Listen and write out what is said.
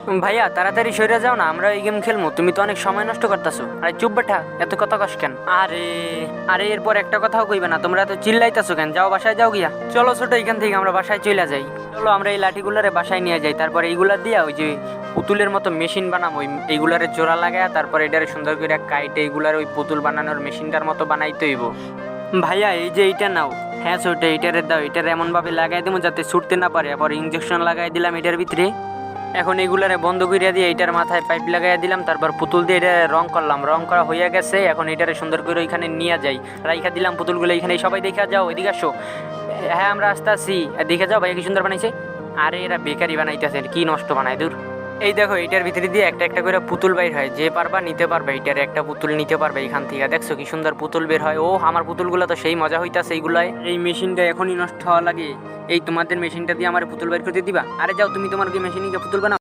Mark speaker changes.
Speaker 1: ভাইয়া তাড়াতাড়ি সরে যাও না, আমরা এই গেম খেলবো। তুমি তো অনেক সময় নষ্ট করতেছো। আরে চুপ বেটা, এত কথা কস কেন? আরে আরে এরপর একটা কথাও কইবে না। তোমরা তো চিল্লাইতেছো কেন? যাও বাসায় যাও গিয়া। চলো ছোট, এখান থেকে আমরা বাসায় চলে যাই। চলো আমরা এই লাঠিগুলারে বাসায় নিয়ে যাই, তারপরে এইগুলা দিয়া ওই যে পুতুলের মতো মেশিন বানাবো। এইগুলারে জোড়া লাগায় তারপরে এটারে সুন্দর করে কাইটে এইগুলার ওই পুতুল বানানোর মেশিনটার মতো বানাইতে হইব। ভাইয়া এই যে এইটা নাও। হ্যাঁ ছোট, এইটারে দাও। এটারে এমন ভাবে লাগাই দেবো যাতে ছুটতে না পারে। আবার ইঞ্জেকশন লাগাই দিলাম এটার ভিতরে। এখন এইগুলারে বন্ধ করিয়া দিয়ে এইটার মাথায় পাইপ লাগাইয়া দিলাম, তারপর পুতুল দিয়ে এটা রং করলাম। রং করা হইয়া গেছে, এখন এটারে সুন্দর করে ওইখানে নিয়ে যাই। রাইখা দিলাম পুতুলগুলো এইখানে। সবাই দেখা যাও, এদিকে আসো। হ্যাঁ আমরা আসতে আসি, দেখে যাও ভাইয়া কি সুন্দর বানাইছে। আরে এরা বেকারি বানাইতেছে, কি নষ্ট বানায় দূর। এই দেখো এইটার ভিতরে দিয়ে একটা একটা করে পুতুল বের হয়। যে পারবা নিতে পারবে, এইটার একটা পুতুল নিতে পারবে এখান থেকে। দেখছো কি সুন্দর পুতুল বের হয়। ও আমার পুতুলগুলো তো সেই মজা হইতাছে এইগুলায়। এই মেশিনটা এখনই নষ্ট হওয়া লাগে। এই তোমাদের মেশিনটা দিয়ে আমার পুতুল বের করতে দিবা? আরে যাও তুমি তোমার কি মেশিনে পুতুল বানাও।